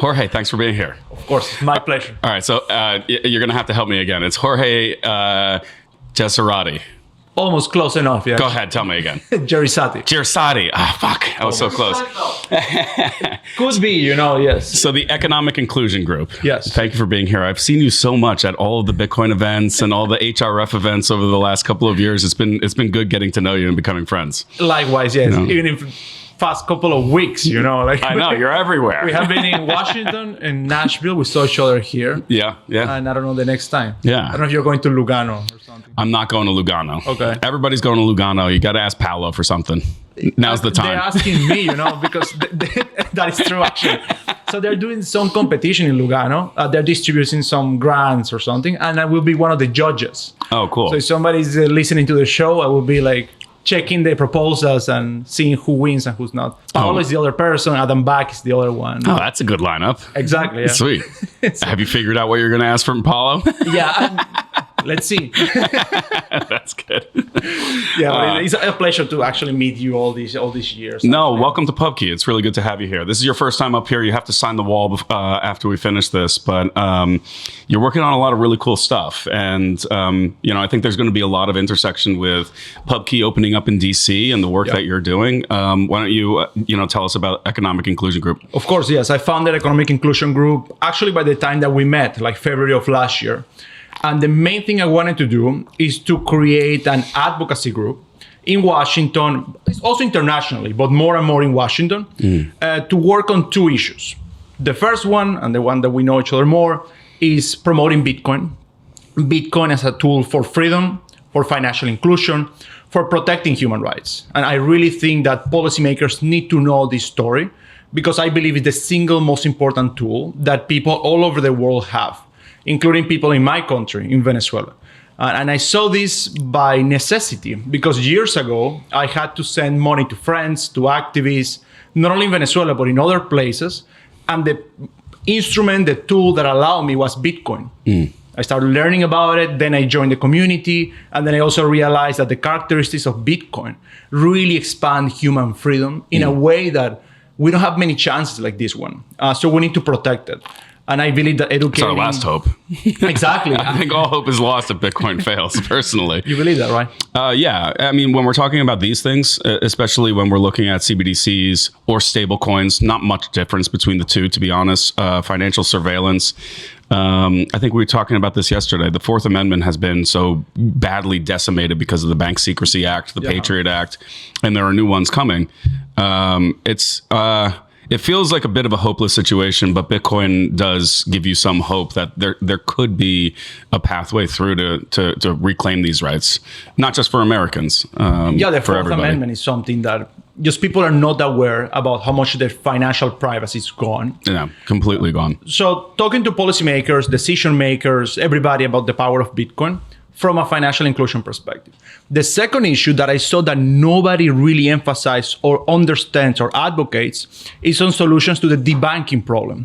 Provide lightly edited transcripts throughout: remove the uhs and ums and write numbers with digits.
Jorge, thanks for being here. Of course, it's my pleasure. All right, so you're going to have to help me again. It's Jorge Jraissati. Almost close enough, yeah. Go ahead, tell me again. Jraissati. Jraissati. Ah, fuck. I was so close. Could be, yes. So the Economic Inclusion Group. Yes. Thank you for being here. I've seen you so much at all of the Bitcoin events and all the HRF events over the last couple of years. It's been good getting to know you and becoming friends. Likewise, yes. Even in past couple of weeks, like I know, you're everywhere. We have been in Washington and Nashville. We saw each other here. Yeah. And I don't know the next time. Yeah. I don't know if you're going to Lugano or something. I'm not going to Lugano. Okay. Everybody's going to Lugano. You got to ask Paolo for something. Now's the time. They're asking me, because that is true, actually. So they're doing some competition in Lugano. They're distributing some grants or something, and I will be one of the judges. Oh, cool. So if somebody's listening to the show, I will be like checking the proposals and seeing who wins and who's not. Paolo is the other person. Adam Back is the other one. Oh, that's a good lineup. Exactly. Yeah. Sweet. Have you figured out what you're going to ask from Paolo? Yeah. Let's see. That's good. Yeah, it's a pleasure to actually meet you all these years. No, welcome to PubKey. It's really good to have you here. This is your first time up here. You have to sign the wall after we finish this, but you're working on a lot of really cool stuff, and I think there's going to be a lot of intersection with PubKey opening up in DC and the work that you're doing. Why don't you tell us about Economic Inclusion Group? Of course, yes. I founded Economic Inclusion Group actually by the time that we met, like February of last year. And the main thing I wanted to do is to create an advocacy group in Washington, also internationally, but more and more in Washington, to work on two issues. The first one, and the one that we know each other more, is promoting Bitcoin. Bitcoin as a tool for freedom, for financial inclusion, for protecting human rights. And I really think that policymakers need to know this story because I believe it's the single most important tool that people all over the world have, including people in my country, in Venezuela. And I saw this by necessity because years ago, I had to send money to friends, to activists, not only in Venezuela, but in other places. And the instrument, the tool that allowed me was Bitcoin. I started learning about it, then I joined the community, and then I also realized that the characteristics of Bitcoin really expand human freedom in a way that we don't have many chances like this one. So we need to protect it. And I believe that educating... It's our last hope. Exactly. I think all hope is lost if Bitcoin fails, personally. You believe that, right? Yeah. I mean, when we're talking about these things, especially when we're looking at CBDCs or stable coins, not much difference between the two, to be honest. Financial surveillance. I think we were talking about this yesterday. The Fourth Amendment has been so badly decimated because of the Bank Secrecy Act, the Patriot Act, and there are new ones coming. It feels like a bit of a hopeless situation, but Bitcoin does give you some hope that there could be a pathway through to reclaim these rights, not just for Americans. The Fourth Amendment is something that just people are not aware about how much their financial privacy is gone. Yeah, completely gone. So talking to policymakers, decision makers, everybody about the power of Bitcoin from a financial inclusion perspective. The second issue that I saw that nobody really emphasizes or understands or advocates is on solutions to the debanking problem.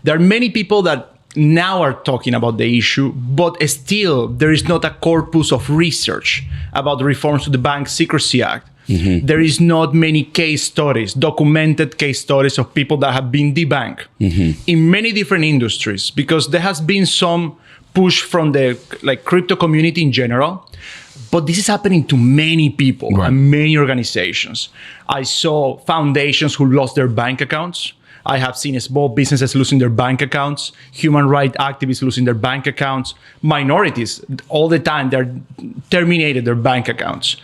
There are many people that now are talking about the issue, but still there is not a corpus of research about the reforms to the Bank Secrecy Act. There is not many case studies, documented case studies of people that have been debanked in many different industries, because there has been some push from the crypto community in general, but this is happening to many people and many organizations. I saw foundations who lost their bank accounts. I have seen small businesses losing their bank accounts, human rights activists losing their bank accounts, minorities all the time, they're terminated their bank accounts.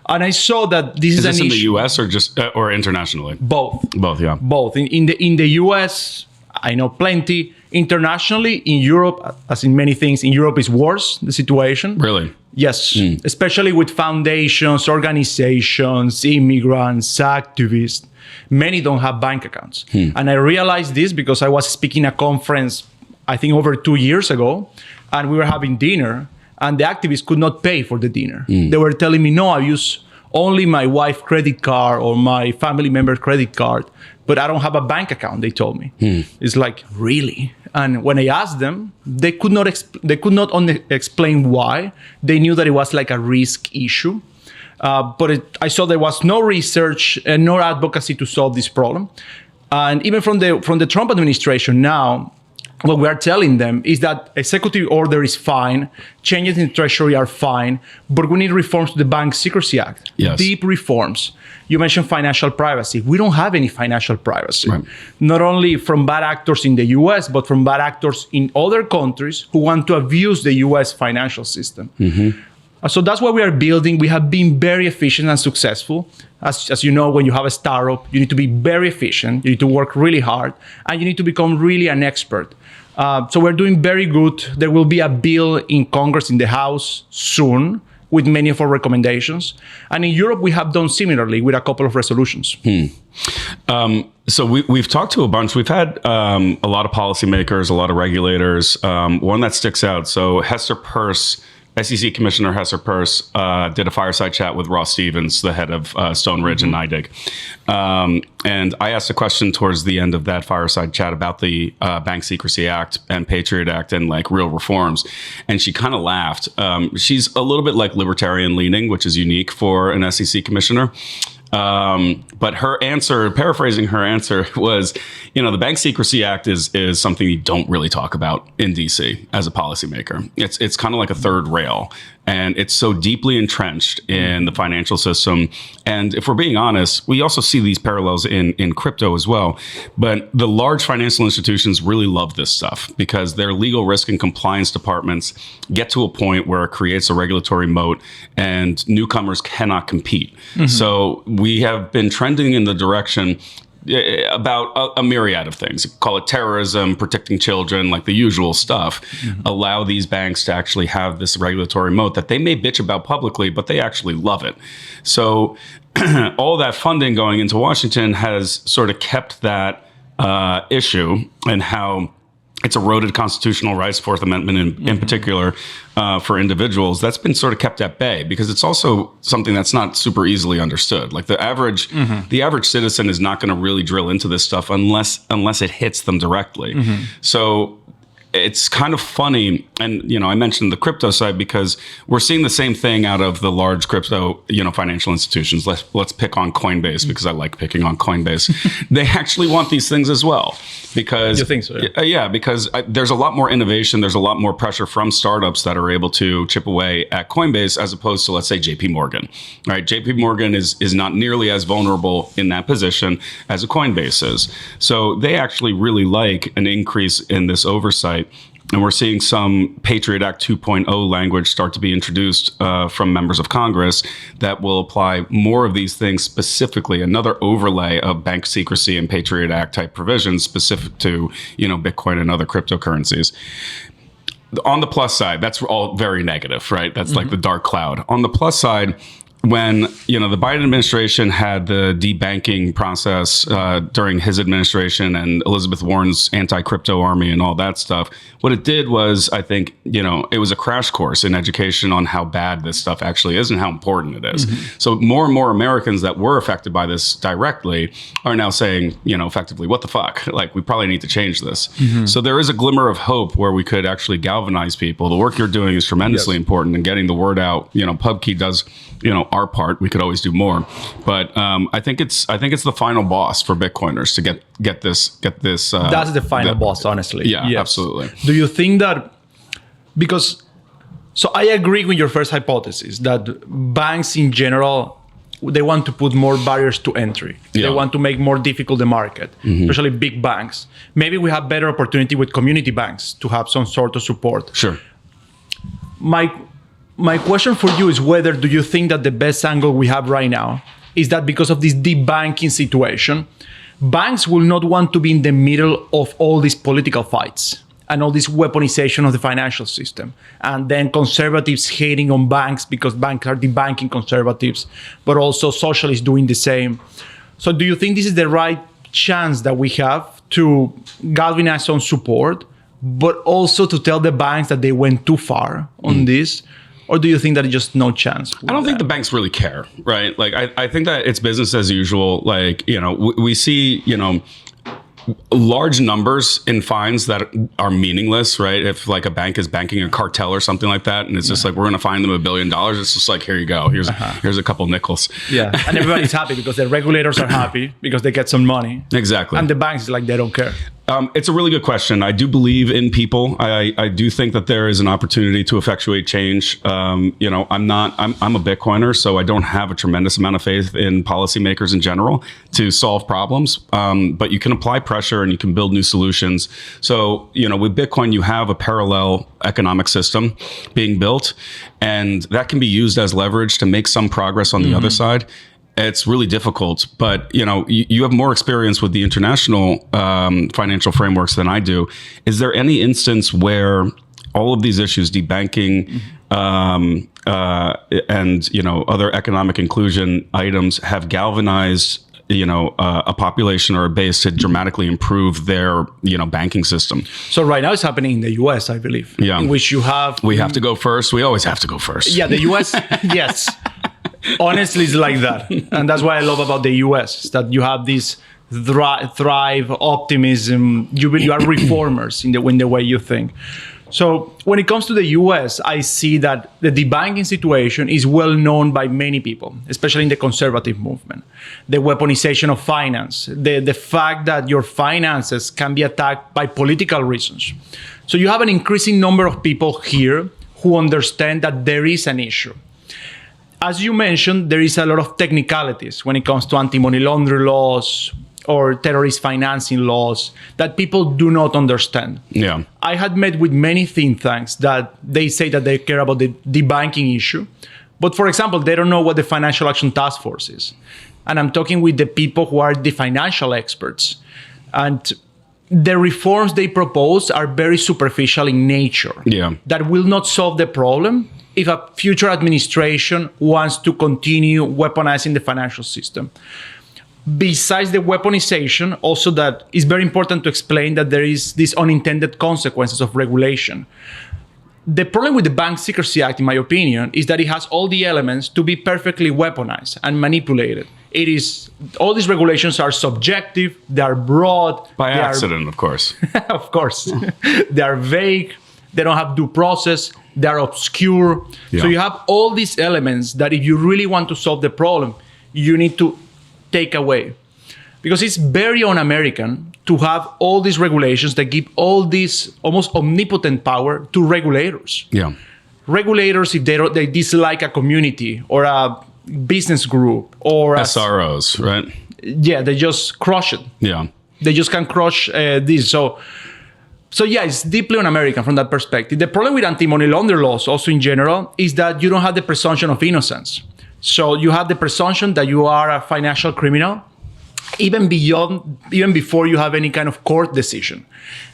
And I saw that this is an issue. In the US or just or internationally? Both. Both, yeah. Both. In the US, I know plenty. Internationally, in Europe, as in many things, in Europe is worse, the situation. Really? Yes, especially with foundations, organizations, immigrants, activists. Many don't have bank accounts. And I realized this because I was speaking at a conference, I think over 2 years ago, and we were having dinner, and the activists could not pay for the dinner. They were telling me, no, I use only my wife's credit card or my family member's credit card, but I don't have a bank account, they told me. It's like, really? And when I asked them, they could not explain why. They knew that it was like a risk issue. But I saw there was no research and no advocacy to solve this problem. And even from the Trump administration now, what we are telling them is that executive order is fine, changes in Treasury are fine, but we need reforms to the Bank Secrecy Act, Yes. deep reforms. You mentioned financial privacy. We don't have any financial privacy, Right. not only from bad actors in the US, but from bad actors in other countries who want to abuse the US financial system. So that's what we are building. We have been very efficient and successful. As you know, when you have a startup, you need to be very efficient. You need to work really hard, and you need to become really an expert. So we're doing very good. There will be a bill in Congress, in the House soon, with many of our recommendations. And in Europe, we have done similarly with a couple of resolutions. So we've talked to a bunch. We've had a lot of policymakers, a lot of regulators. One that sticks out. So Hester Peirce, SEC Commissioner Hester Peirce, did a fireside chat with Ross Stevens, the head of Stone Ridge and NYDIG. And I asked a question towards the end of that fireside chat about the Bank Secrecy Act and Patriot Act and like real reforms. And she kind of laughed. She's a little bit like libertarian leaning, which is unique for an SEC commissioner. But her answer, paraphrasing her answer, was, the Bank Secrecy Act is something you don't really talk about in DC as a policymaker. It's kind of like a third rail, and it's so deeply entrenched in the financial system. And if we're being honest, we also see these parallels in crypto as well. But the large financial institutions really love this stuff because their legal risk and compliance departments get to a point where it creates a regulatory moat and newcomers cannot compete. So we have been trending in the direction about a myriad of things. Call it terrorism, protecting children, like the usual stuff. Allow these banks to actually have this regulatory moat that they may bitch about publicly, but they actually love it. So all that funding going into Washington has sort of kept that issue and how it's eroded constitutional rights, Fourth Amendment in particular, for individuals. That's been sort of kept at bay because it's also something that's not super easily understood. Like the average citizen is not going to really drill into this stuff unless it hits them directly. So it's kind of funny. And, I mentioned the crypto side because we're seeing the same thing out of the large crypto, financial institutions. Let's pick on Coinbase because I like picking on Coinbase. They actually want these things as well because you think so? Yeah, because there's a lot more innovation. There's a lot more pressure from startups that are able to chip away at Coinbase as opposed to, let's say, JP Morgan, right? JP Morgan is not nearly as vulnerable in that position as a Coinbase is. So they actually really like an increase in this oversight. And we're seeing some Patriot Act 2.0 language start to be introduced from members of Congress that will apply more of these things specifically, another overlay of bank secrecy and Patriot Act type provisions specific to, Bitcoin and other cryptocurrencies. On the plus side, that's all very negative, right? That's like the dark cloud. On the plus side, when the Biden administration had the debanking process during his administration and Elizabeth Warren's anti-crypto army and all that stuff, what it did was, I think, it was a crash course in education on how bad this stuff actually is and how important it is. So more and more Americans that were affected by this directly are now saying, effectively, what the fuck? Like, we probably need to change this. So there is a glimmer of hope where we could actually galvanize people. The work you're doing is tremendously important in getting the word out. PubKey does, our part. We could always do more, but I think it's the final boss for Bitcoiners to get this. That's the final boss, honestly. Yeah, yes. Absolutely. Do you think that so I agree with your first hypothesis that banks in general, they want to put more barriers to entry. Yeah. They want to make more difficult the market, especially big banks. Maybe we have better opportunity with community banks to have some sort of support. Sure. My question for you is whether do you think that the best angle we have right now is that because of this debanking situation, banks will not want to be in the middle of all these political fights and all this weaponization of the financial system, and then conservatives hating on banks because banks are debanking conservatives, but also socialists doing the same. So do you think this is the right chance that we have to galvanize on support, but also to tell the banks that they went too far on this? Or do you think that it's just no chance? I don't think the banks really care, right? Like, I think that it's business as usual. Like, we see, large numbers in fines that are meaningless, right? If like a bank is banking a cartel or something like that, and it's just like, we're going to fine them $1 billion. It's just like, here you go. Here's a couple nickels. Yeah. And everybody's happy because the regulators are happy because they get some money. Exactly. And the banks, like, they don't care. It's a really good question. I do believe in people. I do think that there is an opportunity to effectuate change. I'm a Bitcoiner, so I don't have a tremendous amount of faith in policymakers in general to solve problems. But you can apply pressure and you can build new solutions. So, with Bitcoin, you have a parallel economic system being built, and that can be used as leverage to make some progress on the other side. It's really difficult, but you have more experience with the international financial frameworks than I do. Is there any instance where all of these issues, debanking and other economic inclusion items, have galvanized a population or a base to dramatically improve their banking system? So right now it's happening in the US, I believe. Yeah. In which we have to go first. We always have to go first. Yeah, the US. Yes. Honestly, it's like that. And that's what I love about the US, is that you have this thrive, optimism. You are reformers in the way you think. So when it comes to the US, I see that the debanking situation is well known by many people, especially in the conservative movement. The weaponization of finance, the fact that your finances can be attacked by political reasons. So you have an increasing number of people here who understand that there is an issue. As you mentioned, there is a lot of technicalities when it comes to anti-money laundering laws or terrorist financing laws that people do not understand. Yeah. I had met with many think tanks that they say that they care about the debanking issue. But for example, they don't know what the Financial Action Task Force is. And I'm talking with the people who are the financial experts. And the reforms they propose are very superficial in nature. Yeah. That will not solve the problem if a future administration wants to continue weaponizing the financial system. Besides the weaponization, also that it's very important to explain that there is these unintended consequences of regulation. The problem with the Bank Secrecy Act, in my opinion, is that it has all the elements to be perfectly weaponized and manipulated. All these regulations are subjective, they are broad. By accident, of course. Of course. They are vague, they don't have due process, they are obscure. Yeah. So you have all these elements that if you really want to solve the problem, you need to take away. Because it's very un-American to have all these regulations that give all this almost omnipotent power to regulators. Yeah. Regulators, if they dislike a community or a business group or SROs, right? Yeah, they just crush it. Yeah. They just can crush this. So yeah, it's deeply un-American from that perspective. The problem with anti-money laundering laws also in general is that you don't have the presumption of innocence. So you have the presumption that you are a financial criminal, even before you have any kind of court decision.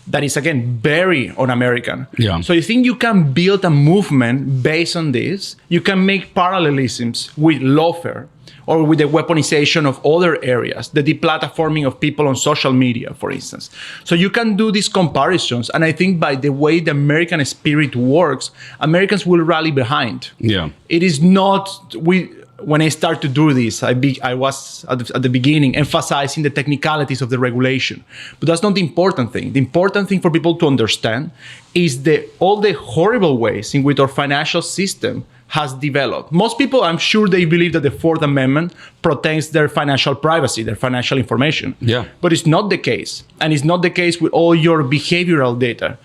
That is, again, very un-American. Yeah. So you think you can build a movement based on this? You can make parallelisms with lawfare or with the weaponization of other areas, the deplatforming of people on social media, for instance. So you can do these comparisons. And I think by the way the American spirit works, Americans will rally behind. Yeah. It is not... When I start to do this, I was at the beginning emphasizing the technicalities of the regulation. But that's not the important thing. The important thing for people to understand is all the horrible ways in which our financial system has developed. Most people, I'm sure they believe that the Fourth Amendment protects their financial privacy, their financial information. Yeah. But it's not the case. And it's not the case with all your behavioral data,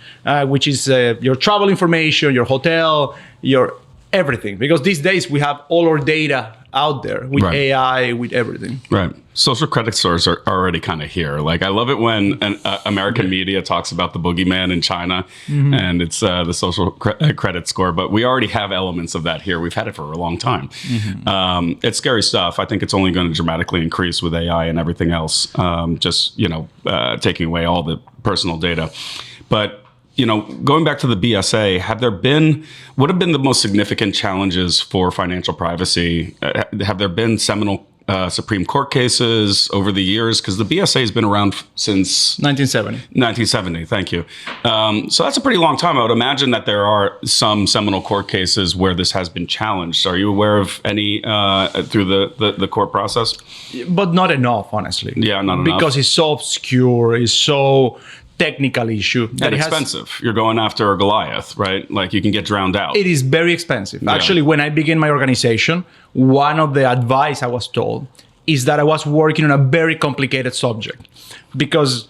which is your travel information, your hotel, your everything. Because these days we have all our data out there with AI, with everything. Right. Social credit scores are already kind of here. Like, I love it when American media talks about the boogeyman in China and it's the social credit score, but we already have elements of that here. We've had it for a long time. It's scary stuff. I think it's only going to dramatically increase with AI and everything else, taking away all the personal data. But going back to the BSA, what have been the most significant challenges for financial privacy? Have there been seminal Supreme Court cases over the years? Because the BSA has been around since 1970. 1970, thank you. So that's a pretty long time. I would imagine that there are some seminal court cases where this has been challenged. Are you aware of any through the court process? But not enough, honestly. Yeah, not enough. Because it's so obscure, it's so technical issue. And expensive. You're going after a Goliath, right? Like you can get drowned out. It is very expensive. Yeah. Actually, when I began my organization, one of the advice I was told is that I was working on a very complicated subject. Because,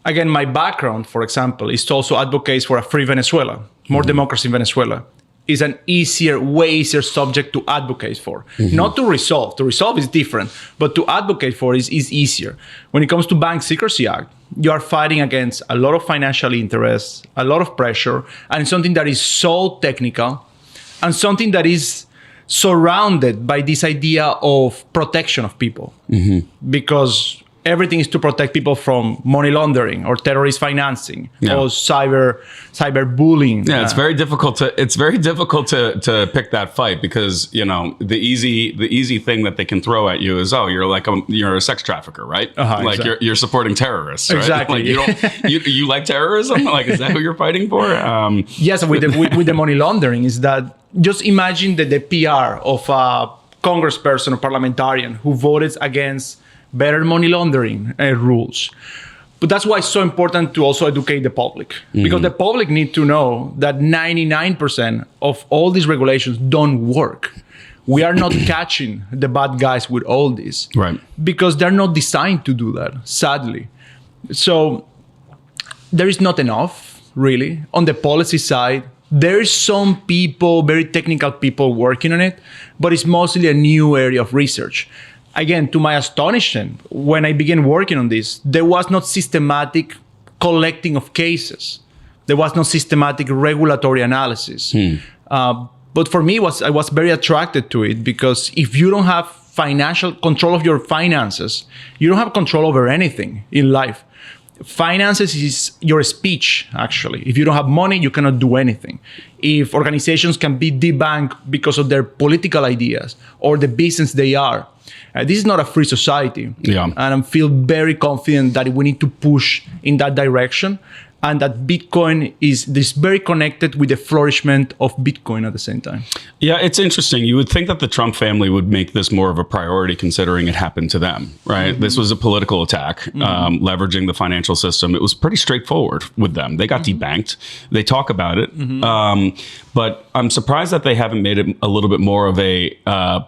again, my background, for example, is to also advocate for a free Venezuela, more democracy in Venezuela. Is an easier, way easier subject to advocate for. Not to resolve. To resolve is different, but to advocate for is easier. When it comes to Bank Secrecy Act, you are fighting against a lot of financial interests, a lot of pressure, and something that is so technical, and something that is surrounded by this idea of protection of people. Because everything is to protect people from money laundering or terrorist financing or cyber bullying. Yeah, it's very difficult to pick that fight because the easy thing that they can throw at you is, oh, you're a sex trafficker, right? Like exactly. you're supporting terrorists, right? Exactly. Like you like terrorism? Like, is that who you're fighting for? Yes, with the money laundering is that just imagine the PR of a congressperson or parliamentarian who voted against better money laundering rules. But that's why it's so important to also educate the public. Because the public need to know that 99% of all these regulations don't work. We are not catching the bad guys with all this. Right. Because they're not designed to do that, sadly. So there is not enough, really. On the policy side, there's some people, very technical people working on it, but it's mostly a new area of research. Again, to my astonishment, when I began working on this, there was not systematic collecting of cases. There was no systematic regulatory analysis. But for me, I was very attracted to it because if you don't have financial control of your finances, you don't have control over anything in life. Finances is your speech, actually. If you don't have money, you cannot do anything. If organizations can be debanked because of their political ideas or the business they are, this is not a free society. Yeah. And I feel very confident that we need to push in that direction and that Bitcoin is very connected with the flourishment of Bitcoin at the same time. Yeah, it's interesting. You would think that the Trump family would make this more of a priority considering it happened to them, right? This was a political attack, leveraging the financial system. It was pretty straightforward with them. They got debanked. They talk about it. But I'm surprised that they haven't made it a little bit more of a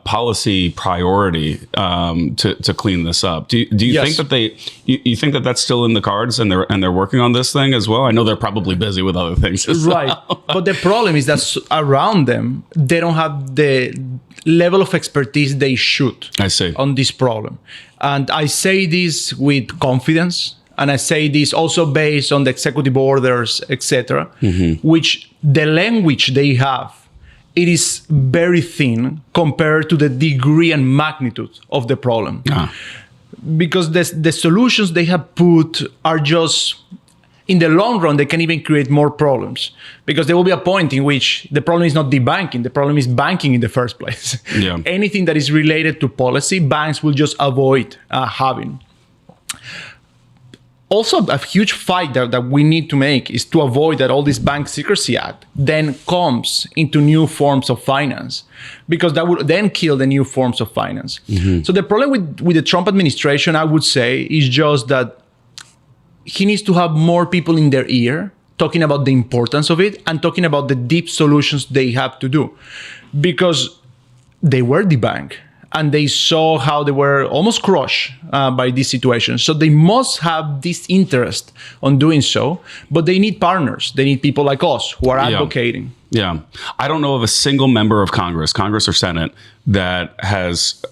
policy priority to clean this up. Do you think that you think that that's still in the cards and they're working on this thing as well? I know they're probably busy with other things as right. well. But the problem is that around them, they don't have the level of expertise they should on this problem. And I say this with confidence. And I say this also based on the executive orders, etc., which the language they have, it is very thin compared to the degree and magnitude of the problem. Because the solutions they have put are just, in the long run, they can even create more problems. Because there will be a point in which the problem is not debanking, the problem is banking in the first place. Yeah. Anything that is related to policy, banks will just avoid having. Also, a huge fight that we need to make is to avoid that all this Bank Secrecy Act then comes into new forms of finance, because that would then kill the new forms of finance. So the problem with the Trump administration, I would say, is just that he needs to have more people in their ear talking about the importance of it and talking about the deep solutions they have to do, because they were debanked. And they saw how they were almost crushed by this situation. So they must have this interest on doing so, but they need partners. They need people like us who are advocating. Yeah. I don't know of a single member of Congress or Senate, that has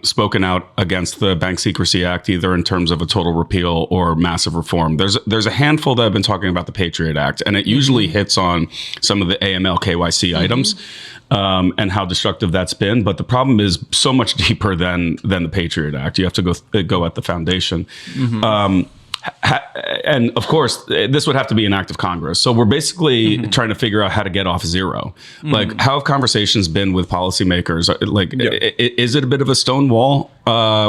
spoken out against the Bank Secrecy Act, either in terms of a total repeal or massive reform. There's a handful that have been talking about the Patriot Act, and it usually hits on some of the AML KYC items. And how destructive that's been. But the problem is so much deeper than the Patriot Act. You have to go at the foundation. And of course, this would have to be an act of Congress. So we're basically trying to figure out how to get off zero. Like, how have conversations been with policymakers? Like, is it a bit of a stone wall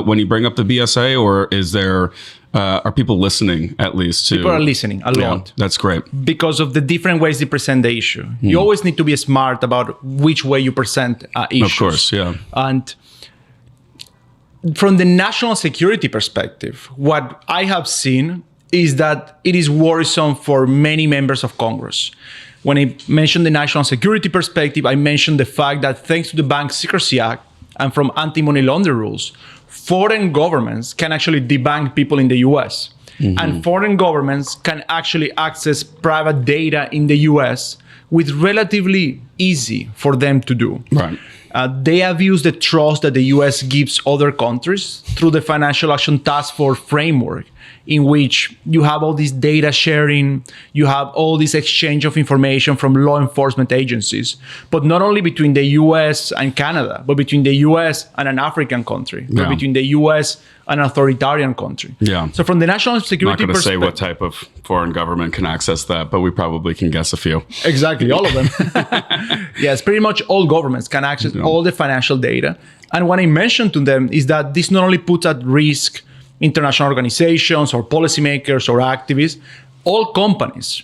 when you bring up the BSA, or is there? Are people listening at least? People are listening a lot. That's great. Because of the different ways they present the issue. You always need to be smart about which way you present issues. Of course, yeah. And from the national security perspective, what I have seen is that it is worrisome for many members of Congress. When I mentioned the national security perspective, I mentioned the fact that thanks to the Bank Secrecy Act and from anti-money laundering rules, foreign governments can actually debank people in the US. And foreign governments can actually access private data in the US with relatively easy for them to do. Right. They abuse the trust that the US gives other countries through the Financial Action Task Force framework, in which you have all this data sharing, you have all this exchange of information from law enforcement agencies, but not only between the US and Canada, but between the US and an African country, but between the US and an authoritarian country. Yeah. So from the national security I'm not going to say perspective, what type of foreign government can access that, but we probably can guess a few. Exactly, all of them. Yes, pretty much all governments can access all the financial data. And what I mentioned to them is that this not only puts at risk international organizations or policymakers or activists, all companies.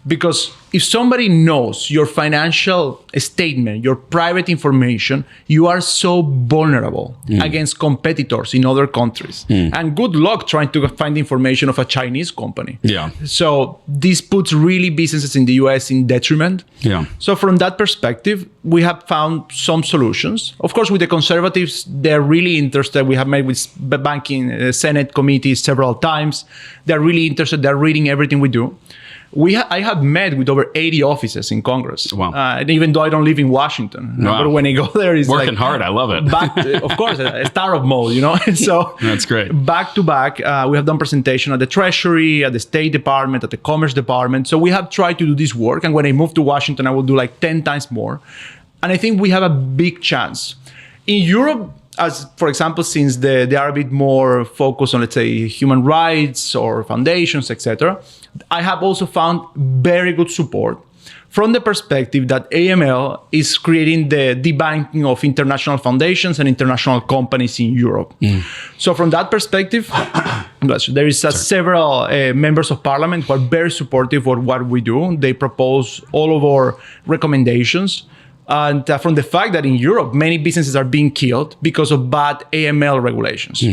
Because if somebody knows your financial statement, your private information, you are so vulnerable against competitors in other countries. And good luck trying to find information of a Chinese company. Yeah. So this puts really businesses in the US in detriment. Yeah. So from that perspective, we have found some solutions. Of course, with the conservatives, they're really interested. We have met with the banking Senate committee several times. They're really interested. They're reading everything we do. I have met with over 80 offices in Congress. Wow. And even though I don't live in Washington, wow. but when I go there, it's working hard. I love it. Of course, a startup mode, you know. So that's great. Back to back, we have done presentation at the Treasury, at the State Department, at the Commerce Department. So we have tried to do this work. And when I move to Washington, I will do like 10 times more. And I think we have a big chance. In Europe, as for example, since they are a bit more focused on, let's say, human rights or foundations, etc., I have also found very good support from the perspective that AML is creating the debanking of international foundations and international companies in Europe. So from that perspective, there is several members of parliament who are very supportive of what we do. They propose all of our recommendations. And from the fact that in Europe, many businesses are being killed because of bad AML regulations.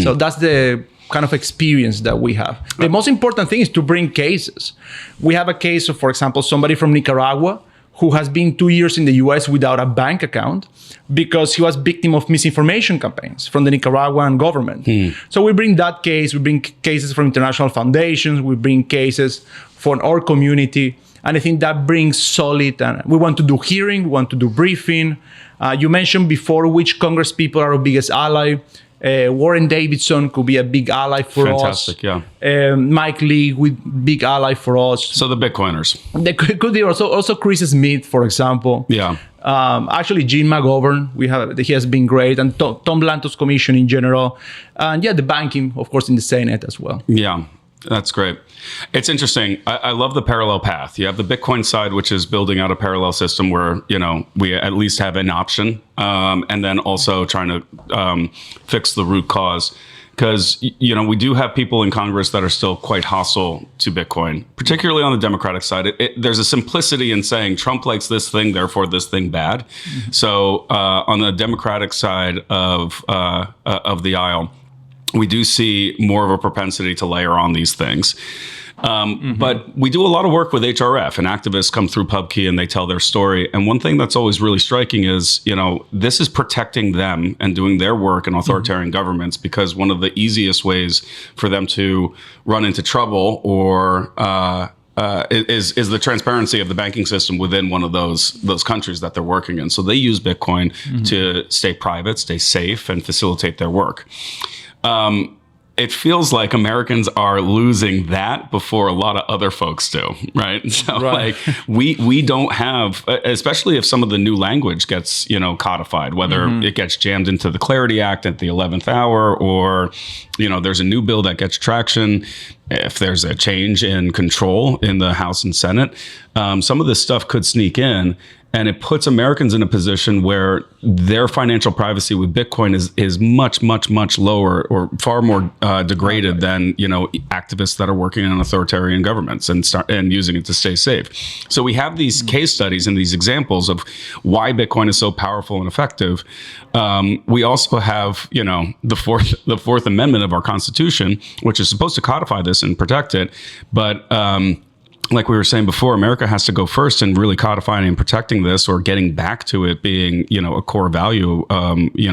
So that's the kind of experience that we have. The most important thing is to bring cases. We have a case of, for example, somebody from Nicaragua who has been 2 years in the US without a bank account because he was victim of misinformation campaigns from the Nicaraguan government. So we bring that case, we bring cases from international foundations, we bring cases from our community. And I think that brings solid, and we want to do hearing, we want to do briefing. You mentioned before which Congress people are our biggest ally. Warren Davidson could be a big ally for Fantastic, us. Yeah. Mike Lee, with big ally for us. So the Bitcoiners. There could be also Chris Smith, for example. Yeah. Actually, Gene McGovern, he has been great, and Tom Lantos Commission in general, and the banking, of course, in the Senate as well. Yeah. That's great. It's interesting. I love the parallel path. You have the Bitcoin side, which is building out a parallel system where, we at least have an option, and then also trying to fix the root cause. Because, we do have people in Congress that are still quite hostile to Bitcoin, particularly on the Democratic side. There's a simplicity in saying Trump likes this thing, therefore this thing bad. So on the Democratic side of the aisle, we do see more of a propensity to layer on these things. But we do a lot of work with HRF, and activists come through PubKey and they tell their story. And one thing that's always really striking is, this is protecting them and doing their work in authoritarian governments, because one of the easiest ways for them to run into trouble or is the transparency of the banking system within one of those countries that they're working in. So they use Bitcoin to stay private, stay safe, and facilitate their work. It feels like Americans are losing that before a lot of other folks do, right? So like we don't have, especially if some of the new language gets, codified, whether it gets jammed into the Clarity Act at the 11th hour, or, there's a new bill that gets traction. if there's a change in control in the House and Senate, some of this stuff could sneak in. And it puts Americans in a position where their financial privacy with Bitcoin is much, much, much lower or far more degraded than, activists that are working in authoritarian governments and using it to stay safe. So we have these case studies and these examples of why Bitcoin is so powerful and effective. We also have, the Fourth Amendment of our Constitution, which is supposed to codify this and protect it. But like we were saying before, America has to go first in really codifying and protecting this, or getting back to it being, a core value,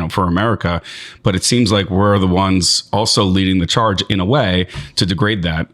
for America. But it seems like we're the ones also leading the charge in a way to degrade that,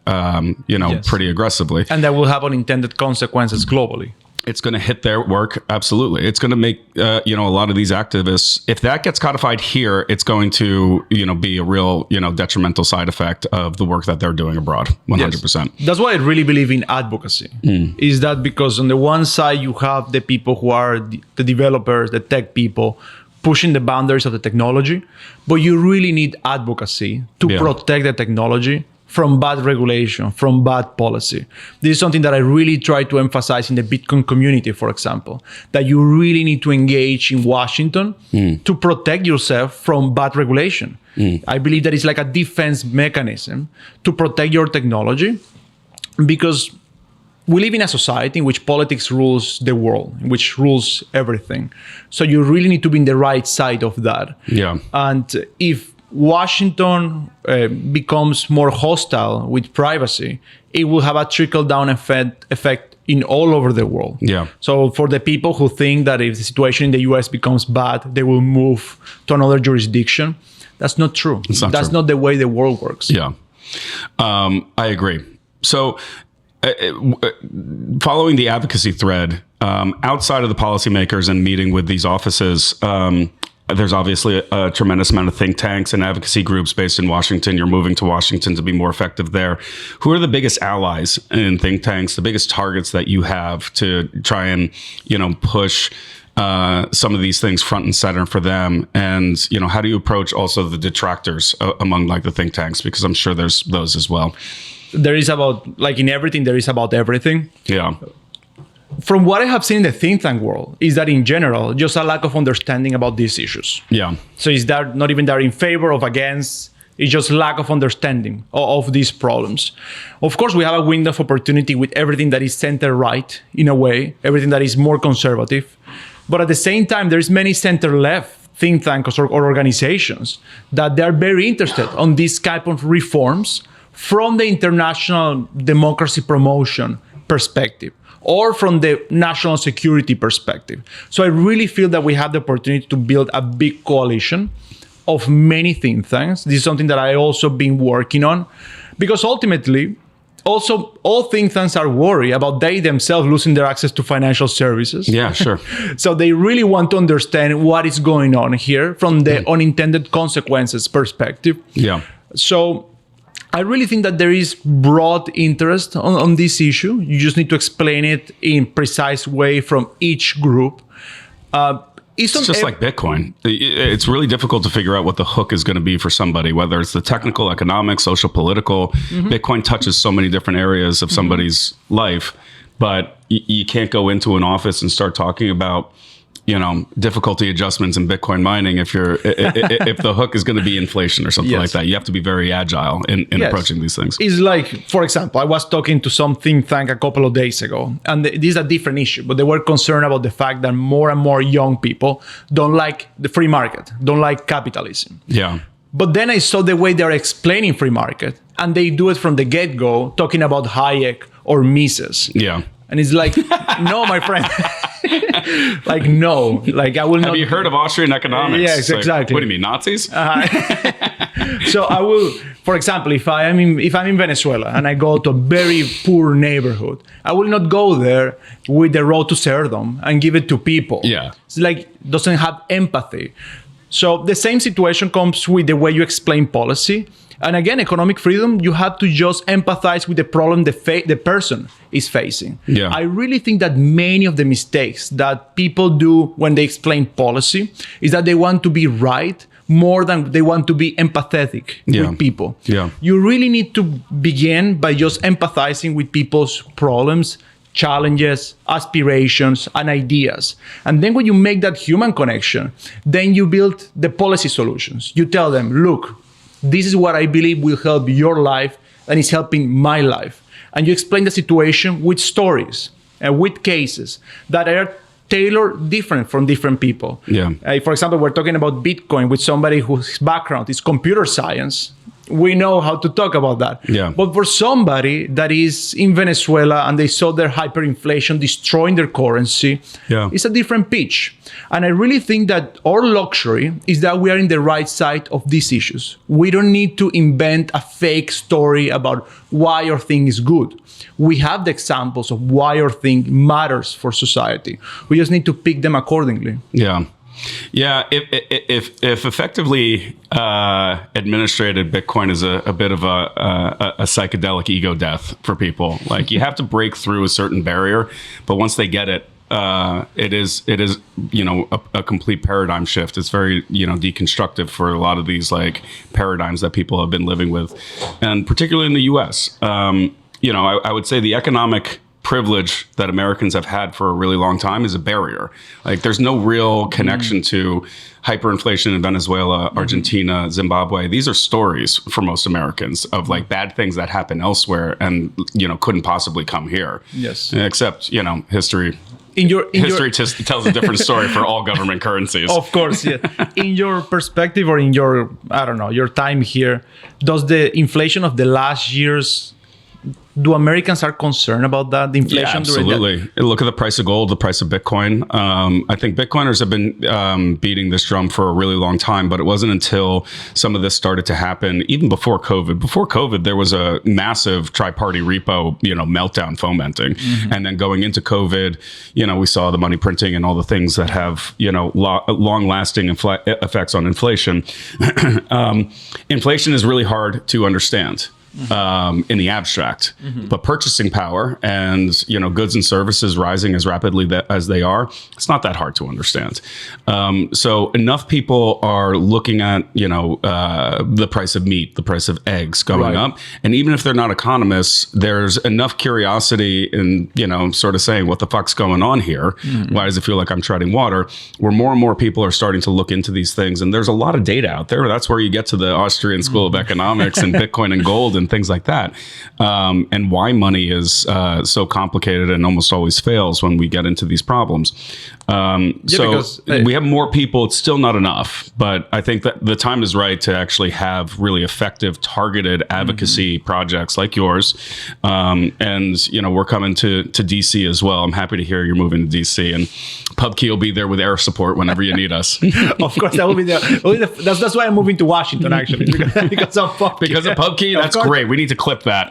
Yes. pretty aggressively. And that will have unintended consequences globally. It's going to hit their work. Absolutely. It's going to make, a lot of these activists, if that gets codified here, it's going to, be a real, detrimental side effect of the work that they're doing abroad. 100%. Yes. That's why I really believe in advocacy. Is that because on the one side, you have the people who are the developers, the tech people, pushing the boundaries of the technology, but you really need advocacy to protect the technology from bad regulation, from bad policy. This is something that I really try to emphasize in the Bitcoin community, for example, that you really need to engage in Washington to protect yourself from bad regulation. I believe that it's like a defense mechanism to protect your technology, because we live in a society in which politics rules the world, in which rules everything. So you really need to be in the right side of that. Yeah. And if Washington becomes more hostile with privacy, it will have a trickle-down effect in all over the world. Yeah. So for the people who think that if the situation in the US becomes bad, they will move to another jurisdiction, that's not true. That's not the way the world works. Yeah. I agree. So following the advocacy thread, outside of the policymakers and meeting with these offices, there's obviously a tremendous amount of think tanks and advocacy groups based in Washington. You're moving to Washington to be more effective there. Who are the biggest allies in think tanks, the biggest targets that you have to try and, push some of these things front and center for them? And, how do you approach also the detractors among like the think tanks? Because I'm sure there's those as well. There is about, like in everything, there is about everything. Yeah. From what I have seen in the think tank world is that in general, just a lack of understanding about these issues. Yeah. So is that not even they're in favor of against, it's just lack of understanding of these problems. Of course, we have a window of opportunity with everything that is center right in a way, everything that is more conservative. But at the same time, there's many center left think tanks or organizations that they're very interested on these type of reforms from the international democracy promotion perspective, or from the national security perspective. So I really feel that we have the opportunity to build a big coalition of many think tanks. This is something that I also been working on, because ultimately, also all think tanks are worried about they themselves losing their access to financial services. Yeah, sure. So they really want to understand what is going on here from the unintended consequences perspective. Yeah. So I really think that there is broad interest on this issue. You just need to explain it in precise way from each group. It's just like Bitcoin. It's really difficult to figure out what the hook is going to be for somebody, whether it's the technical, economic, social, political. Bitcoin touches so many different areas of somebody's life, but you can't go into an office and start talking about difficulty adjustments in Bitcoin mining if the hook is going to be inflation or something like that. You have to be very agile in approaching these things. It's like, for example, I was talking to some think tank a couple of days ago, and this is a different issue, but they were concerned about the fact that more and more young people don't like the free market, don't like capitalism. Yeah. But then I saw the way they're explaining free market, and they do it from the get-go, talking about Hayek or Mises. Yeah. And it's like, no, my friend. Like, no. Like, I will not. Have you heard of Austrian economics? Yes, exactly. What do you mean, Nazis? So I will, for example, if I'm in Venezuela and I go to a very poor neighborhood, I will not go there with the road to serfdom and give it to people. Yeah. It's like, doesn't have empathy. So the same situation comes with the way you explain policy. And again, economic freedom, you have to just empathize with the problem the person is facing. Yeah. I really think that many of the mistakes that people do when they explain policy is that they want to be right more than they want to be empathetic with people. Yeah. You really need to begin by just empathizing with people's problems, challenges, aspirations, and ideas. And then when you make that human connection, then you build the policy solutions. You tell them, look, this is what I believe will help your life and is helping my life. And you explain the situation with stories and with cases that are tailored different from different people. Yeah. For example, we're talking about Bitcoin with somebody whose background is computer science. We know how to talk about that. Yeah. But for somebody that is in Venezuela and they saw their hyperinflation destroying their currency, it's a different pitch. And I really think that our luxury is that we are in the right side of these issues. We don't need to invent a fake story about why our thing is good. We have the examples of why our thing matters for society. We just need to pick them accordingly. Yeah. Yeah, if effectively administrated, Bitcoin is a bit of a psychedelic ego death for people. Like, you have to break through a certain barrier, but once they get it, it is a complete paradigm shift. It's very deconstructive for a lot of these like paradigms that people have been living with, and particularly in the U.S. I would say the economic privilege that Americans have had for a really long time is a barrier. Like, there's no real connection to hyperinflation in Venezuela, Argentina, Zimbabwe. These are stories for most Americans of like bad things that happen elsewhere and couldn't possibly come here. Yes. Except history. Tells a different story for all government currencies. Of course, yeah. In your perspective, or in your time here, does the inflation of the last years, do Americans are concerned about that? The inflation? Yeah, absolutely. Look at the price of gold, the price of Bitcoin. I think Bitcoiners have been beating this drum for a really long time, but it wasn't until some of this started to happen, even before COVID. Before COVID, there was a massive tri-party repo, meltdown fomenting. Mm-hmm. And then going into COVID, we saw the money printing and all the things that have, long-lasting effects on inflation. Inflation is really hard to understand. In the abstract, but purchasing power and goods and services rising as rapidly as they are, it's not that hard to understand. So enough people are looking at the price of meat, the price of eggs going up, and even if they're not economists, there's enough curiosity in sort of saying what the fuck's going on here. Why does it feel like I'm treading water? Where more and more people are starting to look into these things, and there's a lot of data out there. That's where you get to the Austrian School of Economics and Bitcoin and gold and things like that, and why money is so complicated and almost always fails when we get into these problems. We have more people. It's still not enough, but I think that the time is right to actually have really effective, targeted advocacy projects like yours. And we're coming to DC as well. I'm happy to hear you're moving to DC, and PubKey will be there with air support whenever you need us. Of course, that will be there. That's why I'm moving to Washington, actually, because of PubKey. Because of PubKey, that's great. We need to clip that.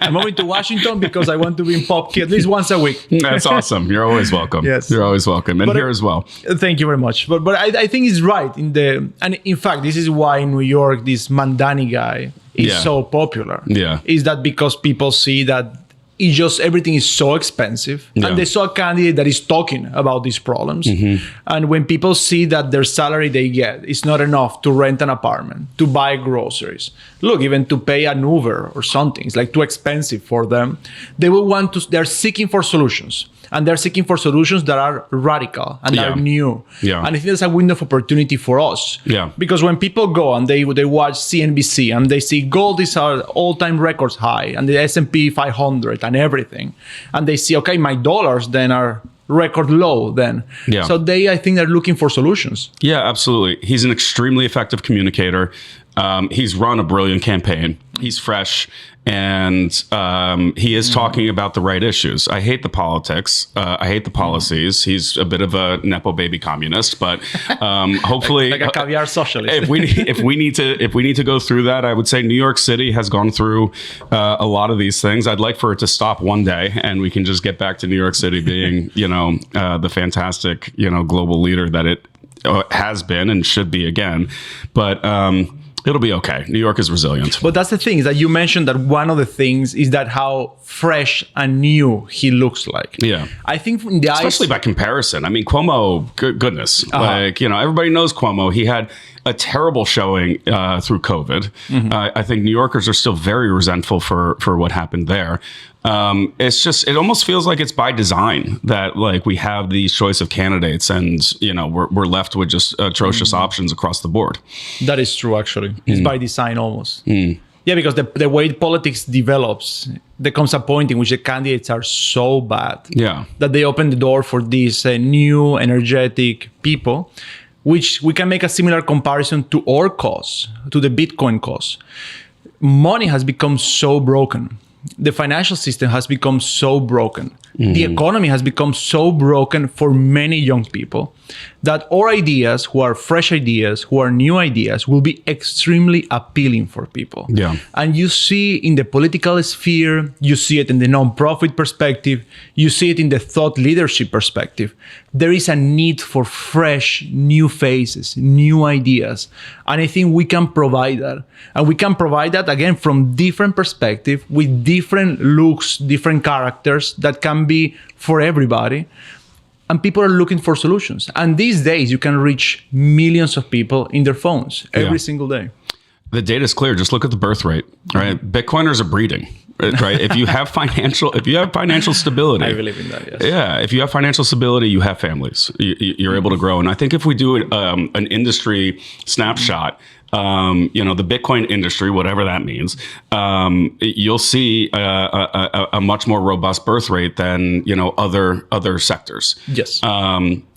I'm moving to Washington because I want to be in PubKey at least once a week. That's awesome. You're always welcome. Yes, you're always welcome, and here as well. Thank you very much. But I think he's right and in fact, this is why in New York this Mandani guy is so popular. Yeah, is that because people see that it's just everything is so expensive, and they saw a candidate that is talking about these problems. And when people see that their salary they get is not enough to rent an apartment, to buy groceries, look, even to pay an Uber or something, it's like too expensive for them. They will want to. They're seeking for solutions. And they're seeking for solutions that are radical and are new. Yeah. And I think there's a window of opportunity for us. Yeah. Because when people go and they watch CNBC and they see gold is our all-time records high and the S&P 500 and everything, and they see, okay, my dollars then are record low then. Yeah. So I think they're looking for solutions. Yeah, absolutely. He's an extremely effective communicator. He's run a brilliant campaign. He's fresh. And he is talking about the right issues. I hate the politics. I hate the policies. He's a bit of a nepo baby communist, but hopefully, like a caviar socialist. if we need to go through that, I would say New York City has gone through a lot of these things. I'd like for it to stop one day, and we can just get back to New York City being, the fantastic, global leader that it has been and should be again. But It'll be okay. New York is resilient. But that's the thing, is that you mentioned that one of the things is that how fresh and new he looks like. Yeah. I think from the Especially by comparison. I mean, Cuomo, goodness. Like, everybody knows Cuomo. He had a terrible showing through COVID. I think New Yorkers are still very resentful for what happened there. It almost feels like it's by design that like we have these choice of candidates and, we're left with just atrocious options across the board. That is true, actually. It's by design almost. Yeah, because the way politics develops, there comes a point in which the candidates are so bad that they open the door for these new, energetic people, which we can make a similar comparison to our cause, to the Bitcoin cause. Money has become so broken. The financial system has become so broken. The economy has become so broken for many young people that our ideas, who are fresh ideas, who are new ideas, will be extremely appealing for people. Yeah. And you see in the political sphere, you see it in the nonprofit perspective, you see it in the thought leadership perspective. There is a need for fresh, new faces, new ideas. And I think we can provide that. And we can provide that, again, from different perspectives, with different looks, different characters that can be for everybody. And people are looking for solutions. And these days, you can reach millions of people in their phones every single day. The data is clear. Just look at the birth rate, right? Bitcoiners are breeding, right? If you have financial stability, I believe in that. Yes. Yeah, if you have financial stability, you have families. You're able to grow. And I think if we do an industry snapshot, the Bitcoin industry, whatever that means, you'll see a much more robust birth rate than other sectors. Yes.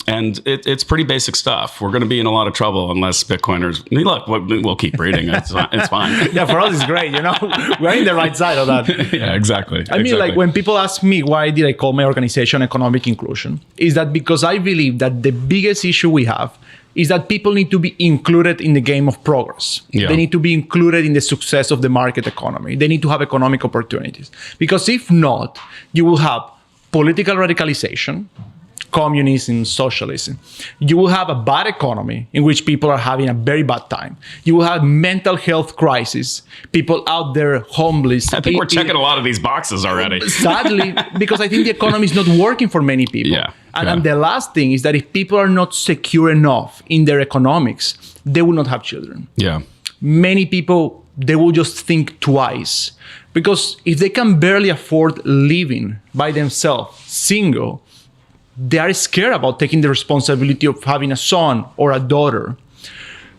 And it's pretty basic stuff. We're going to be in a lot of trouble unless Bitcoiners. Look, we'll keep breeding. It's fine. Yeah, for us it's great. We're in the right side of that. Yeah, exactly. I mean, like when people ask me why did I call my organization Economic Inclusion, is that because I believe that the biggest issue we have is that people need to be included in the game of progress. Yeah. They need to be included in the success of the market economy. They need to have economic opportunities. Because if not, you will have political radicalization, communism, socialism. You will have a bad economy in which people are having a very bad time. You will have mental health crisis, people out there homeless. I think we're checking a lot of these boxes already. Sadly, because I think the economy is not working for many people. Yeah. And the last thing is that if people are not secure enough in their economics, they will not have children. Yeah. Many people, they will just think twice. Because if they can barely afford living by themselves, single, they are scared about taking the responsibility of having a son or a daughter.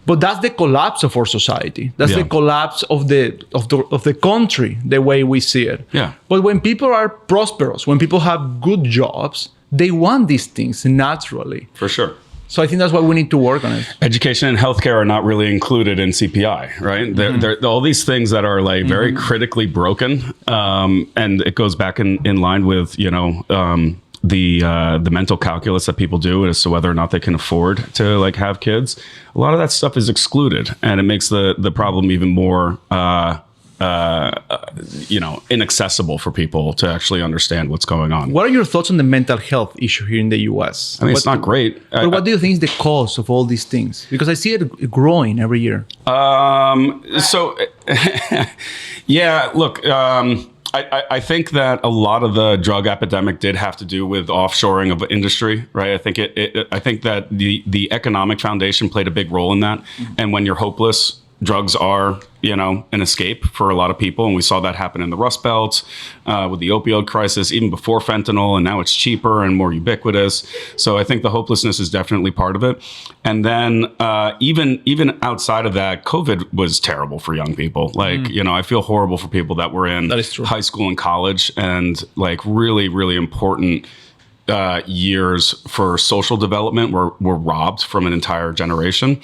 But that's the collapse of our society. That's the collapse of the country, the way we see it. Yeah. But when people are prosperous, when people have good jobs, they want these things naturally. For sure. So I think that's why we need to work on it. Education and healthcare are not really included in CPI, right? They're all these things that are like very critically broken, and it goes back in line with the mental calculus that people do as to whether or not they can afford to like have kids. A lot of that stuff is excluded, and it makes the problem even more inaccessible for people to actually understand what's going on. What are your thoughts on the mental health issue here in the US? I mean, it's not great. But what do you think is the cause of all these things? Because I see it growing every year. Yeah, look, I think that a lot of the drug epidemic did have to do with offshoring of industry, right? I think that the economic foundation played a big role in that. And when you're hopeless, drugs are, an escape for a lot of people. And we saw that happen in the Rust Belt with the opioid crisis, even before fentanyl. And now it's cheaper and more ubiquitous. So I think the hopelessness is definitely part of it. And then even outside of that, COVID was terrible for young people. Like, I feel horrible for people that were in high school and college and like really, really important years for social development were robbed from an entire generation.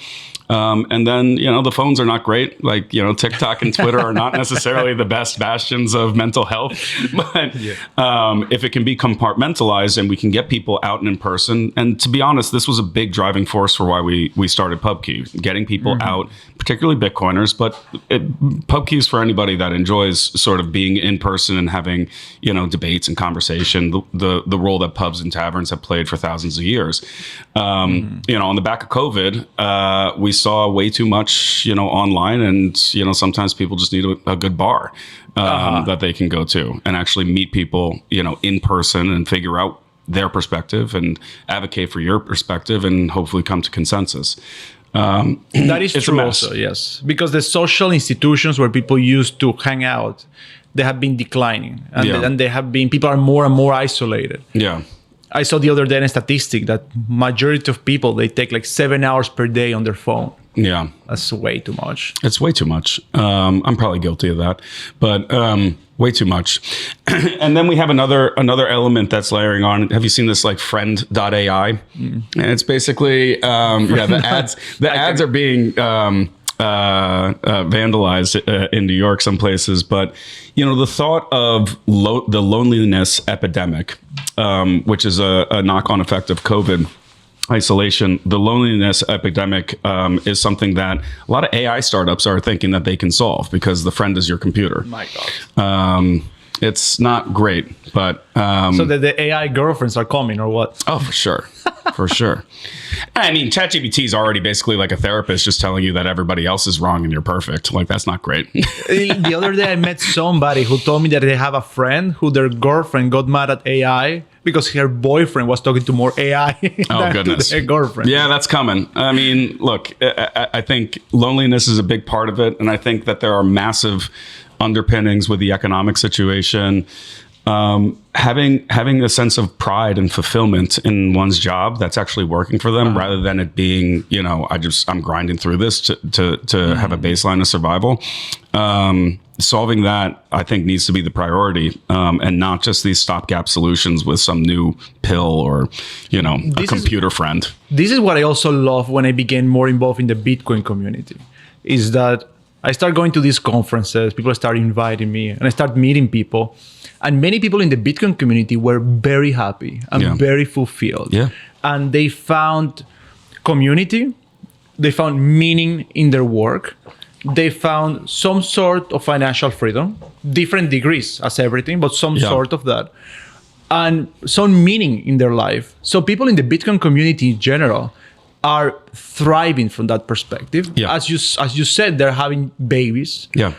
And then, the phones are not great. Like, TikTok and Twitter are not necessarily the best bastions of mental health. But if it can be compartmentalized and we can get people out and in person, and to be honest, this was a big driving force for why we started PubKey, getting people out, particularly Bitcoiners, but PubKey is for anybody that enjoys sort of being in person and having, debates and conversation. The role that pubs and taverns have played for thousands of years. On the back of COVID, we saw way too much, online, and sometimes people just need a good bar that they can go to and actually meet people, in person and figure out their perspective and advocate for your perspective and hopefully come to consensus. That is true also, yes. Because the social institutions where people used to hang out, they have been declining. And people are more and more isolated. Yeah. I saw the other day a statistic that majority of people, they take like 7 hours per day on their phone. Yeah. That's way too much. It's way too much. I'm probably guilty of that, but way too much. And then we have another element that's layering on. Have you seen this like friend.ai? And it's basically, the ads are being vandalized in New York, some places. But, the thought of the loneliness epidemic, which is a knock-on effect of COVID, isolation, the loneliness epidemic is something that a lot of AI startups are thinking that they can solve because the friend is your computer. My God. It's not great, but... so that the AI girlfriends are coming or what? Oh, for sure. For sure. I mean, ChatGPT is already basically like a therapist just telling you that everybody else is wrong and you're perfect. Like, that's not great. The other day I met somebody who told me that they have a friend who their girlfriend got mad at AI because her boyfriend was talking to more AI than to their girlfriend. Yeah, that's coming. I mean, look, I think loneliness is a big part of it. And I think that there are massive underpinnings with the economic situation. Having a sense of pride and fulfillment in one's job that's actually working for them, rather than it being, I'm grinding through this to have a baseline of survival. Solving that, I think, needs to be the priority, and not just these stopgap solutions with some new pill or, a computer friend. This is what I also love when I began more involved in the Bitcoin community, is that I start going to these conferences, people start inviting me, and I start meeting people. And many people in the Bitcoin community were very happy and very fulfilled. Yeah. And they found community, they found meaning in their work, they found some sort of financial freedom, different degrees as everything, but some sort of that, and some meaning in their life. So people in the Bitcoin community in general are thriving from that perspective. Yeah. As you said, they're having babies. Yeah.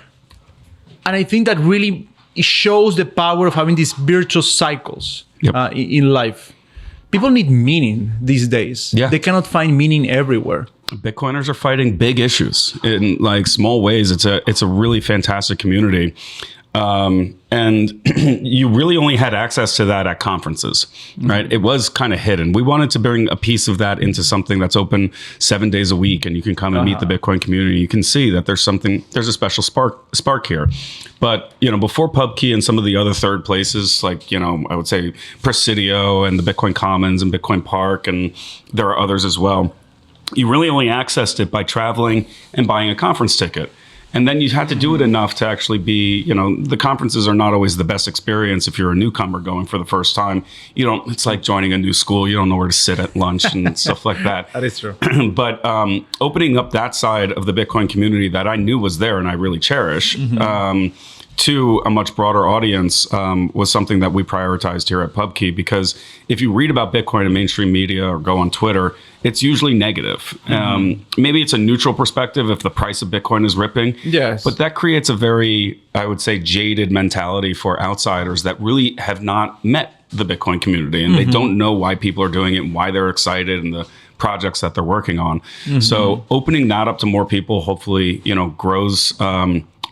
And I think that really it shows the power of having these virtuous cycles in life. People need meaning these days. Yeah. They cannot find meaning everywhere. Bitcoiners are fighting big issues in like small ways. It's a really fantastic community. And you really only had access to that at conferences, right? It was kind of hidden. We wanted to bring a piece of that into something that's open 7 days a week, and you can come and meet the Bitcoin community. You can see that there's a special spark here. But, before PubKey and some of the other third places, like, I would say Presidio and the Bitcoin Commons and Bitcoin Park, and there are others as well, you really only accessed it by traveling and buying a conference ticket. And then you had to do it enough to actually be, the conferences are not always the best experience if you're a newcomer going for the first time. It's like joining a new school. You don't know where to sit at lunch and stuff like that. That is true. But opening up that side of the Bitcoin community that I knew was there and I really cherish, to a much broader audience was something that we prioritized here at PubKey, because if you read about Bitcoin in mainstream media or go on Twitter, it's usually negative. Maybe it's a neutral perspective if the price of Bitcoin is ripping. Yes. But that creates a very, I would say, jaded mentality for outsiders that really have not met the Bitcoin community, and they don't know why people are doing it and why they're excited and the projects that they're working on. So opening that up to more people, hopefully,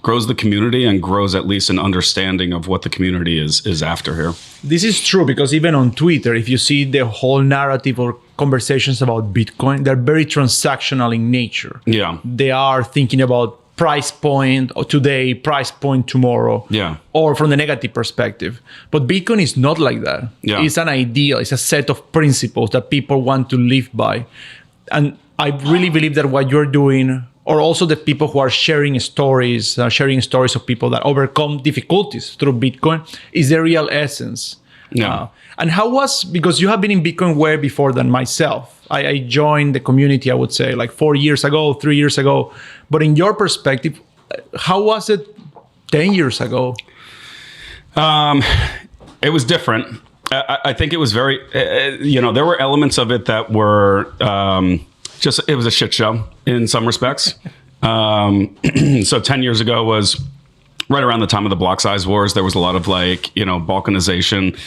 grows the community and grows at least an understanding of what the community is after here. This is true, because even on Twitter, if you see the whole narrative or conversations about Bitcoin, they're very transactional in nature. Yeah. They are thinking about price point today, price point tomorrow, or from the negative perspective. But Bitcoin is not like that. Yeah. It's an ideal, it's a set of principles that people want to live by. And I really believe that what you're doing, or also the people who are sharing stories of people that overcome difficulties through Bitcoin, is the real essence. Yeah. And how was, because you have been in Bitcoin way before than myself. I joined the community, I would say, like 4 years ago, 3 years ago. But in your perspective, how was it 10 years ago? It was different. I think it was very, there were elements of it that were it was a shit show in some respects. So 10 years ago was right around the time of the block size wars. There was a lot of balkanization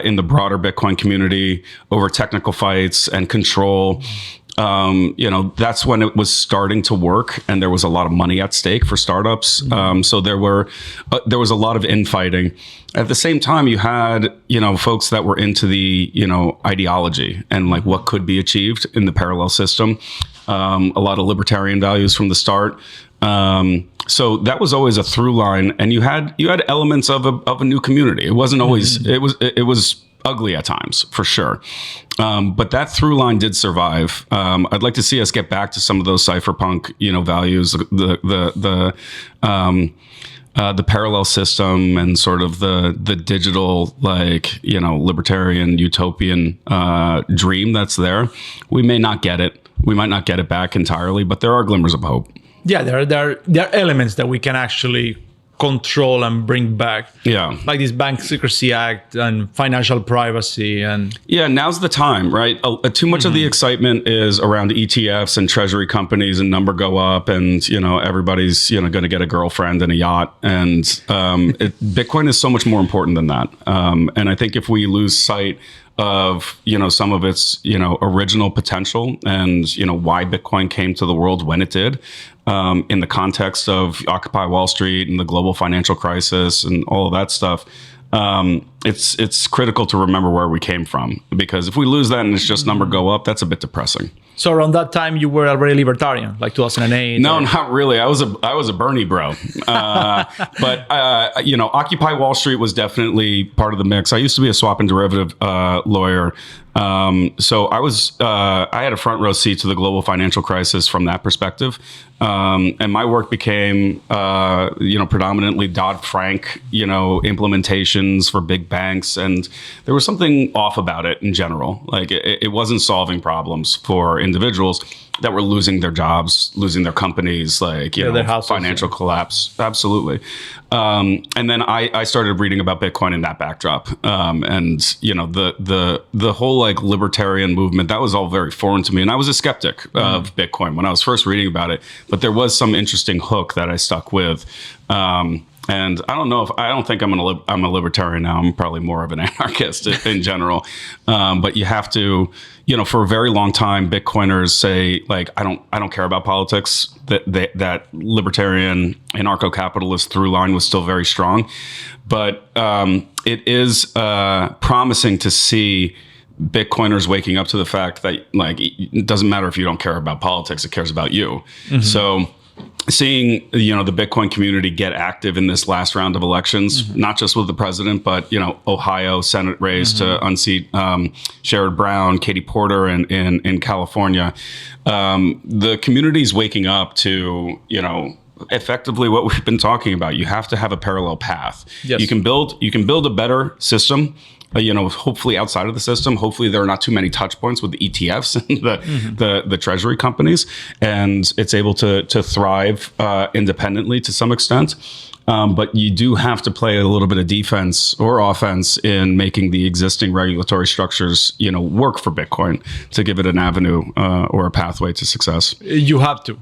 in the broader Bitcoin community over technical fights and control. That's when it was starting to work, and there was a lot of money at stake for startups. So there was a lot of infighting. At the same time, you had folks that were into the ideology and like what could be achieved in the parallel system. A lot of libertarian values from the start. So that was always a through line, and you had elements of a new community. It wasn't always it was ugly at times, for sure. But that through line did survive. I'd like to see us get back to some of those cypherpunk, values, the parallel system and sort of the digital, libertarian utopian dream that's there. We may not get it. We might not get it back entirely, but there are glimmers of hope. Yeah, there are elements that we can actually control and bring back. Yeah. Like this Bank Secrecy Act and financial privacy. And yeah, now's the time, right? Too much of the excitement is around ETFs and treasury companies and number go up and, everybody's, going to get a girlfriend and a yacht. And Bitcoin is so much more important than that. And I think if we lose sight of, some of its, original potential and, why Bitcoin came to the world when it did, in the context of Occupy Wall Street and the global financial crisis and all of that stuff, it's critical to remember where we came from, because if we lose that and it's just number go up, that's a bit depressing. So around that time, you were already libertarian, like 2008? No, not really. I was a Bernie bro. But Occupy Wall Street was definitely part of the mix. I used to be a swap and derivative lawyer. So I had a front row seat to the global financial crisis from that perspective. And my work became, predominantly Dodd-Frank, implementations for big banks. And there was something off about it in general. Like it wasn't solving problems for individuals that were losing their jobs, losing their companies, their houses, financial collapse. Absolutely. And then I started reading about Bitcoin in that backdrop. And the whole libertarian movement, that was all very foreign to me. And I was a skeptic of Bitcoin when I was first reading about it, but there was some interesting hook that I stuck with. And I don't think I'm a libertarian now. I'm probably more of an anarchist in general. But you have to, for a very long time, Bitcoiners say I don't care about politics. That libertarian anarcho-capitalist through line was still very strong. But it is promising to see Bitcoiners waking up to the fact that it doesn't matter if you don't care about politics, it cares about you. Mm-hmm. So seeing the Bitcoin community get active in this last round of elections, not just with the president, but Ohio Senate race to unseat Sherrod Brown, Katie Porter in California, the community is waking up to effectively what we've been talking about. You have to have a parallel path. Yes. You can build a better system. Hopefully outside of the system, hopefully there are not too many touch points with the ETFs and the treasury companies, and it's able to thrive independently to some extent. But you do have to play a little bit of defense or offense in making the existing regulatory structures, work for Bitcoin to give it an avenue or a pathway to success. You have to.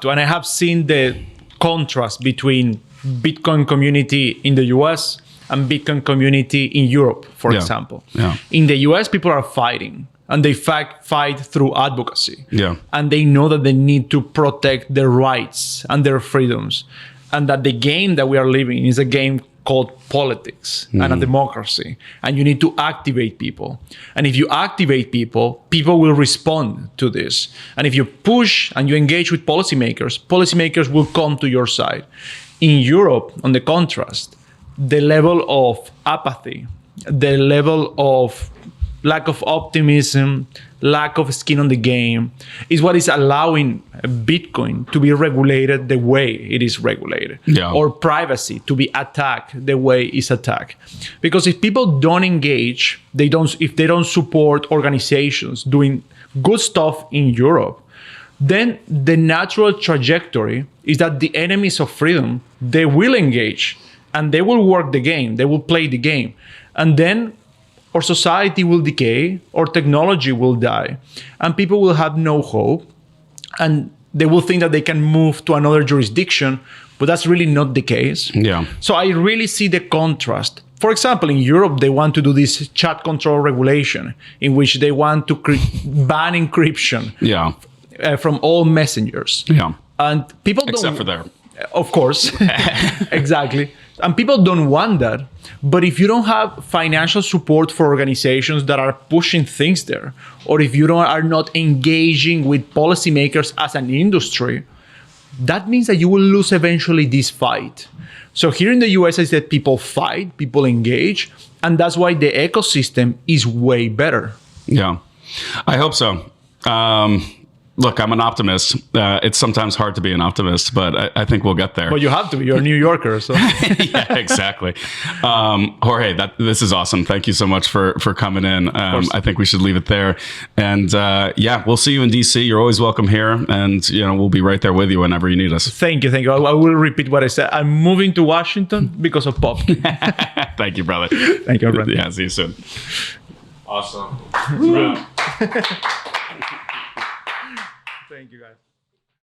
And I have seen the contrast between Bitcoin community in the US and Bitcoin community in Europe, for example. Yeah. In the US, people are fighting, and they fight through advocacy. Yeah. And they know that they need to protect their rights and their freedoms, and that the game that we are living in is a game called politics and a democracy. And you need to activate people. And if you activate people, people will respond to this. And if you push and you engage with policymakers will come to your side. In Europe, on the contrast, the level of apathy, the level of lack of optimism, lack of skin on the game is what is allowing Bitcoin to be regulated the way it is regulated, or privacy to be attacked the way it's attacked. Because if people don't engage, if they don't support organizations doing good stuff in Europe, then the natural trajectory is that the enemies of freedom, they will engage and they will work the game, they will play the game. And then or society will decay, or technology will die, and people will have no hope, and they will think that they can move to another jurisdiction, but that's really not the case. Yeah. So I really see the contrast. For example, in Europe, they want to do this chat control regulation in which they want to ban encryption Yeah. From all messengers. Yeah. And people don't... Except for there. Of course. Exactly. And people don't want that. But if you don't have financial support for organizations that are pushing things there, or if you are not engaging with policymakers as an industry, that means that you will lose eventually this fight. So here in the US, I said people fight, people engage, and that's why the ecosystem is way better. Yeah, I hope so. Look, I'm an optimist. It's sometimes hard to be an optimist, but I think we'll get there. But you have to. You're a New Yorker, so. Yeah, exactly. Jorge, this is awesome. Thank you so much for coming in. I think we should leave it there. And yeah, we'll see you in DC. You're always welcome here, and we'll be right there with you whenever you need us. Thank you. I will repeat what I said. I'm moving to Washington because of PubKey. Thank you, brother. Thank you, brother. Yeah, see you soon. Awesome. Thank you, guys.